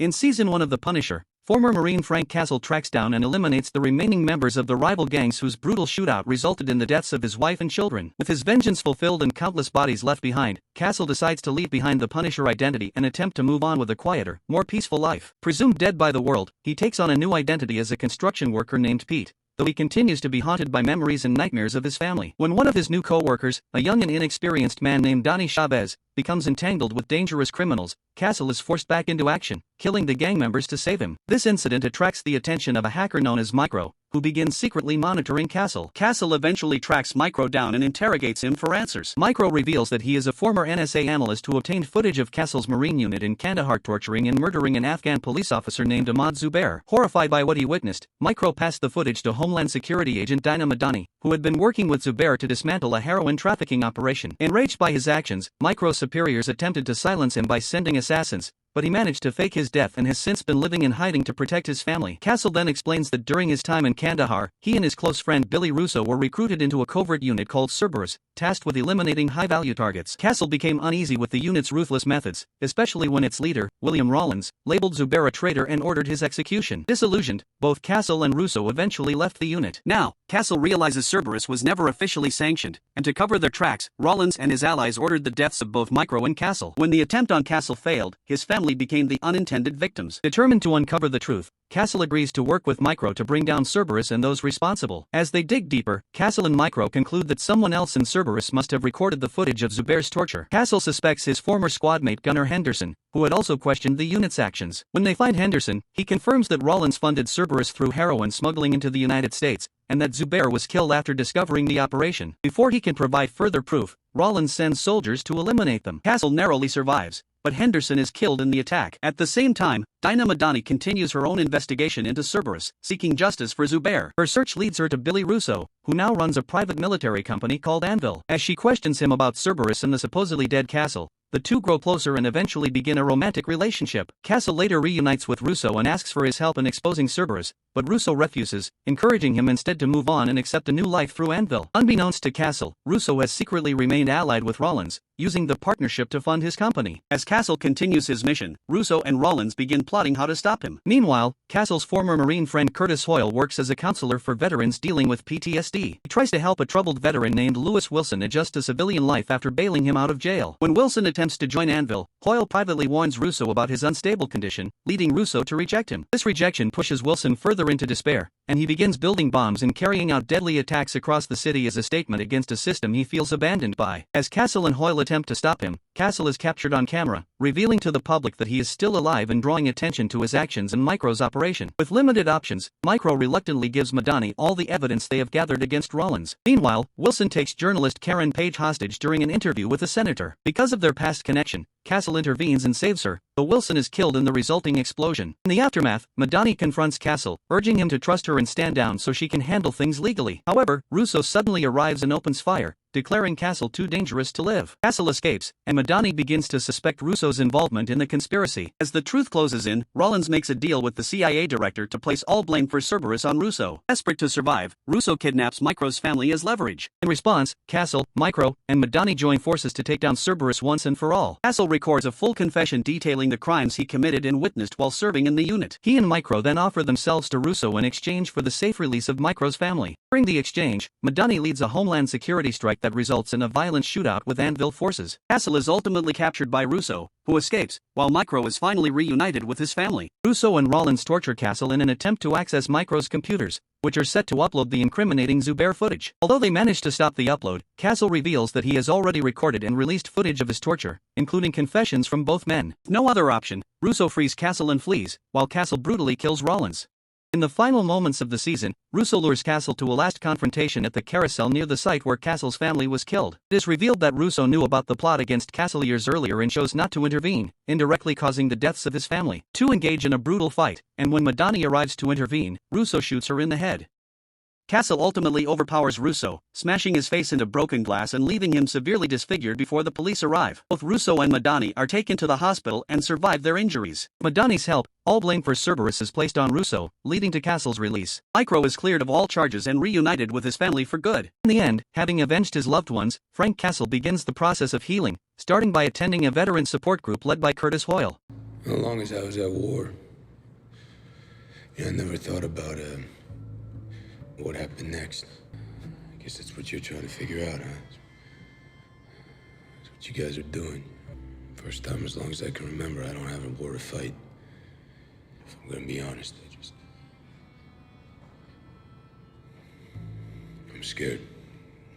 In Season 1 of The Punisher, former Marine Frank Castle tracks down and eliminates the remaining members of the rival gangs whose brutal shootout resulted in the deaths of his wife and children. With his vengeance fulfilled and countless bodies left behind, Castle decides to leave behind the Punisher identity and attempt to move on with a quieter, more peaceful life. Presumed dead by the world, he takes on a new identity as a construction worker named Pete, though he continues to be haunted by memories and nightmares of his family. When one of his new co-workers, a young and inexperienced man named Donnie Chavez, becomes entangled with dangerous criminals, Castle is forced back into action, killing the gang members to save him. This incident attracts the attention of a hacker known as Micro, who begins secretly monitoring Castle. Castle eventually tracks Micro down and interrogates him for answers. Micro reveals that he is a former NSA analyst who obtained footage of Castle's Marine unit in Kandahar torturing and murdering an Afghan police officer named Ahmad Zubair. Horrified by what he witnessed, Micro passed the footage to Homeland Security agent Dina Madani, who had been working with Zubair to dismantle a heroin trafficking operation. Enraged by his actions, Micro's superiors attempted to silence him by sending assassins, but he managed to fake his death and has since been living in hiding to protect his family. Castle then explains that during his time in Kandahar, he and his close friend Billy Russo were recruited into a covert unit called Cerberus, tasked with eliminating high-value targets. Castle became uneasy with the unit's ruthless methods, especially when its leader, William Rawlins, labeled Zubair a traitor and ordered his execution. Disillusioned, both Castle and Russo eventually left the unit. Now, Castle realizes Cerberus was never officially sanctioned, and to cover their tracks, Rawlins and his allies ordered the deaths of both Micro and Castle. When the attempt on Castle failed, his family became the unintended victims. Determined to uncover the truth, Castle agrees to work with Micro to bring down Cerberus and those responsible. As they dig deeper, Castle and Micro conclude that someone else in Cerberus must have recorded the footage of Zubair's torture. Castle suspects his former squadmate Gunnar Henderson, who had also questioned the unit's actions. When they find Henderson, he confirms that Rawlins funded Cerberus through heroin smuggling into the United States, and that Zubair was killed after discovering the operation. Before he can provide further proof, Rawlins sends soldiers to eliminate them. Castle narrowly survives, but Henderson is killed in the attack. At the same time, Dina Madani continues her own investigation into Cerberus, seeking justice for Zubair. Her search leads her to Billy Russo, who now runs a private military company called Anvil. As she questions him about Cerberus and the supposedly dead Castle, the two grow closer and eventually begin a romantic relationship. Castle later reunites with Russo and asks for his help in exposing Cerberus, but Russo refuses, encouraging him instead to move on and accept a new life through Anvil. Unbeknownst to Castle, Russo has secretly remained allied with Rawlins, using the partnership to fund his company. As Castle continues his mission, Russo and Rawlins begin plotting how to stop him. Meanwhile, Castle's former Marine friend Curtis Hoyle works as a counselor for veterans dealing with PTSD. He tries to help a troubled veteran named Lewis Wilson adjust to civilian life after bailing him out of jail. When Wilson attempts to join Anvil, Hoyle privately warns Russo about his unstable condition, leading Russo to reject him. This rejection pushes Wilson further into despair, and he begins building bombs and carrying out deadly attacks across the city as a statement against a system he feels abandoned by. As Castle and Hoyle attempt to stop him, Castle is captured on camera, revealing to the public that he is still alive and drawing attention to his actions and Micro's operation. With limited options, Micro reluctantly gives Madani all the evidence they have gathered against Rawlins. Meanwhile, Wilson takes journalist Karen Page hostage during an interview with a senator. Because of their past connection, Castle intervenes and saves her, but Wilson is killed in the resulting explosion. In the aftermath, Madani confronts Castle, urging him to trust her and stand down so she can handle things legally. However, Russo suddenly arrives and opens fire, declaring Castle too dangerous to live. Castle escapes, and Madani begins to suspect Russo's involvement in the conspiracy. As the truth closes in, Rawlins makes a deal with the CIA director to place all blame for Cerberus on Russo. Desperate to survive, Russo kidnaps Micro's family as leverage. In response, Castle, Micro, and Madani join forces to take down Cerberus once and for all. Castle records a full confession detailing the crimes he committed and witnessed while serving in the unit. He and Micro then offer themselves to Russo in exchange for the safe release of Micro's family. During the exchange, Madani leads a Homeland Security strike that results in a violent shootout with Anvil forces. Castle is ultimately captured by Russo, who escapes, while Micro is finally reunited with his family. Russo and Rawlins torture Castle in an attempt to access Micro's computers, which are set to upload the incriminating Zubair footage. Although they manage to stop the upload, Castle reveals that he has already recorded and released footage of his torture, including confessions from both men. With no other option, Russo frees Castle and flees, while Castle brutally kills Rawlins. In the final moments of the season, Russo lures Castle to a last confrontation at the carousel near the site where Castle's family was killed. It is revealed that Russo knew about the plot against Castle years earlier and chose not to intervene, indirectly causing the deaths of his family. Two engage in a brutal fight, and when Madani arrives to intervene, Russo shoots her in the head. Castle ultimately overpowers Russo, smashing his face into broken glass and leaving him severely disfigured before the police arrive. Both Russo and Madani are taken to the hospital and survive their injuries. Madani's help, all blame for Cerberus is placed on Russo, leading to Castle's release. Micro is cleared of all charges and reunited with his family for good. In the end, having avenged his loved ones, Frank Castle begins the process of healing, starting by attending a veteran support group led by Curtis Hoyle. As long as I was at war, I never thought about what happened next. I guess that's what you're trying to figure out, huh? That's what you guys are doing. First time as long as I can remember, I don't have a war to fight. If I'm gonna be honest, I'm scared.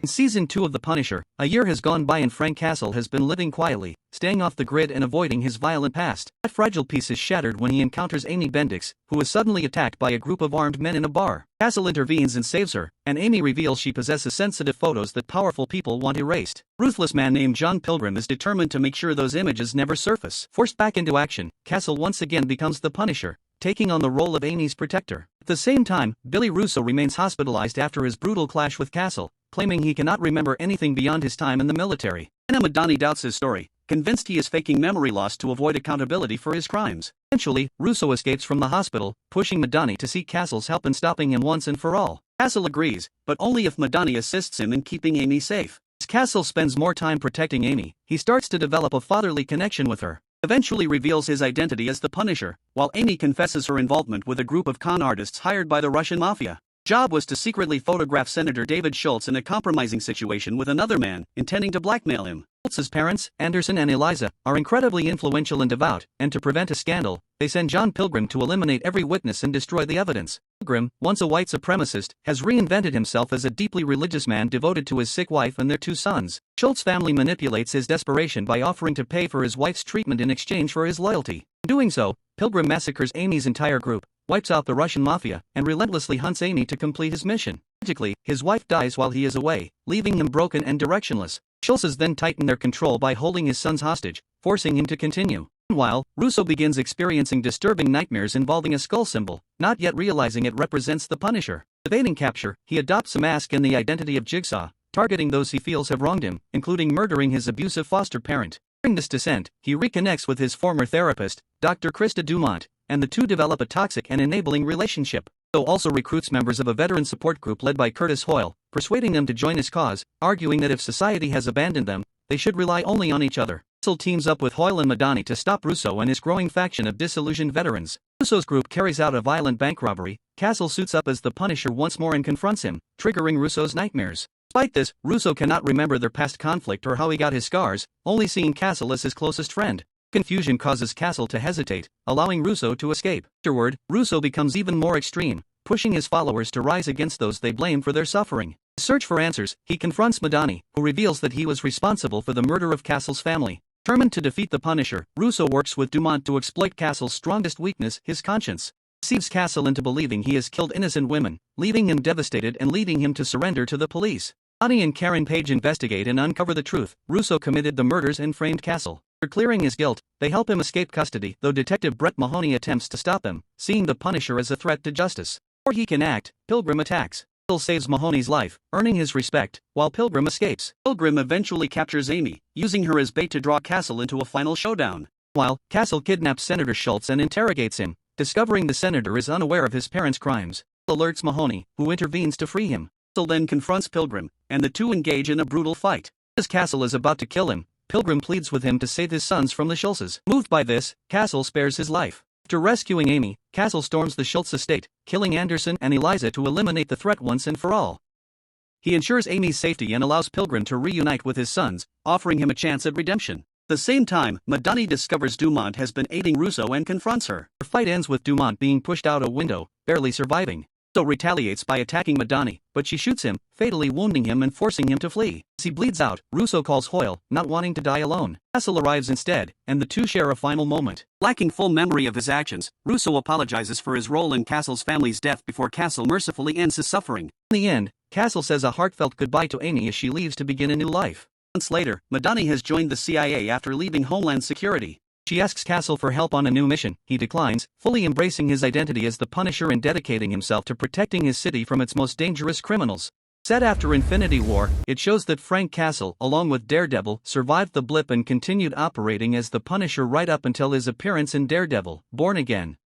In Season 2 of The Punisher, a year has gone by and Frank Castle has been living quietly, staying off the grid and avoiding his violent past. That fragile piece is shattered when he encounters Amy Bendix, who is suddenly attacked by a group of armed men in a bar. Castle intervenes and saves her, and Amy reveals she possesses sensitive photos that powerful people want erased. A ruthless man named John Pilgrim is determined to make sure those images never surface. Forced back into action, Castle once again becomes the Punisher, taking on the role of Amy's protector. At the same time, Billy Russo remains hospitalized after his brutal clash with Castle, claiming he cannot remember anything beyond his time in the military. Anna Madani doubts his story, convinced he is faking memory loss to avoid accountability for his crimes. Eventually, Russo escapes from the hospital, pushing Madani to seek Castle's help in stopping him once and for all. Castle agrees, but only if Madani assists him in keeping Amy safe. As Castle spends more time protecting Amy, he starts to develop a fatherly connection with her. Eventually reveals his identity as the Punisher, while Amy confesses her involvement with a group of con artists hired by the Russian mafia. Job was to secretly photograph Senator David Schultz in a compromising situation with another man, intending to blackmail him. Schultz's parents, Anderson and Eliza, are incredibly influential and devout, and to prevent a scandal, they send John Pilgrim to eliminate every witness and destroy the evidence. Pilgrim, once a white supremacist, has reinvented himself as a deeply religious man devoted to his sick wife and their 2 sons. Schultz's family manipulates his desperation by offering to pay for his wife's treatment in exchange for his loyalty. In doing so, Pilgrim massacres Amy's entire group, wipes out the Russian mafia, and relentlessly hunts Amy to complete his mission. Tragically, his wife dies while he is away, leaving him broken and directionless. Schultz then tighten their control by holding his sons hostage, forcing him to continue. Meanwhile, Russo begins experiencing disturbing nightmares involving a skull symbol, not yet realizing it represents the Punisher. Evading capture, he adopts a mask and the identity of Jigsaw, targeting those he feels have wronged him, including murdering his abusive foster parent. During this descent, he reconnects with his former therapist, Dr. Krista Dumont, and the two develop a toxic and enabling relationship. Russo also recruits members of a veteran support group led by Curtis Hoyle, persuading them to join his cause, arguing that if society has abandoned them, they should rely only on each other. Castle teams up with Hoyle and Madani to stop Russo and his growing faction of disillusioned veterans. Russo's group carries out a violent bank robbery. Castle suits up as the Punisher once more and confronts him, triggering Russo's nightmares. Despite this, Russo cannot remember their past conflict or how he got his scars, only seeing Castle as his closest friend. Confusion causes Castle to hesitate, allowing Russo to escape. Afterward, Russo becomes even more extreme, pushing his followers to rise against those they blame for their suffering. In his search for answers, he confronts Madani, who reveals that he was responsible for the murder of Castle's family. Determined to defeat the Punisher, Russo works with Dumont to exploit Castle's strongest weakness, his conscience. He deceives Castle into believing he has killed innocent women, leaving him devastated and leading him to surrender to the police. Bonnie and Karen Page investigate and uncover the truth. Russo committed the murders and framed Castle. After clearing his guilt, they help him escape custody, though Detective Brett Mahoney attempts to stop him, seeing the Punisher as a threat to justice. Before he can act, Pilgrim attacks. Castle saves Mahoney's life, earning his respect, while Pilgrim escapes. Pilgrim eventually captures Amy, using her as bait to draw Castle into a final showdown. While Castle kidnaps Senator Schultz and interrogates him, discovering the senator is unaware of his parents' crimes. Alerts Mahoney, who intervenes to free him. Castle then confronts Pilgrim, and the two engage in a brutal fight. As Castle is about to kill him, Pilgrim pleads with him to save his sons from the Schultzes. Moved by this, Castle spares his life. After rescuing Amy, Castle storms the Schultz estate, killing Anderson and Eliza to eliminate the threat once and for all. He ensures Amy's safety and allows Pilgrim to reunite with his sons, offering him a chance at redemption. At the same time, Madani discovers Dumont has been aiding Russo and confronts her. Their fight ends with Dumont being pushed out a window, barely surviving. Russo retaliates by attacking Madani, but she shoots him, fatally wounding him and forcing him to flee. As he bleeds out, Russo calls Hoyle, not wanting to die alone. Castle arrives instead, and the two share a final moment. Lacking full memory of his actions, Russo apologizes for his role in Castle's family's death before Castle mercifully ends his suffering. In the end, Castle says a heartfelt goodbye to Amy as she leaves to begin a new life. Months later, Madani has joined the CIA after leaving Homeland Security. She asks Castle for help on a new mission. He declines, fully embracing his identity as the Punisher and dedicating himself to protecting his city from its most dangerous criminals. Set after Infinity War, it shows that Frank Castle, along with Daredevil, survived the blip and continued operating as the Punisher right up until his appearance in Daredevil, Born Again.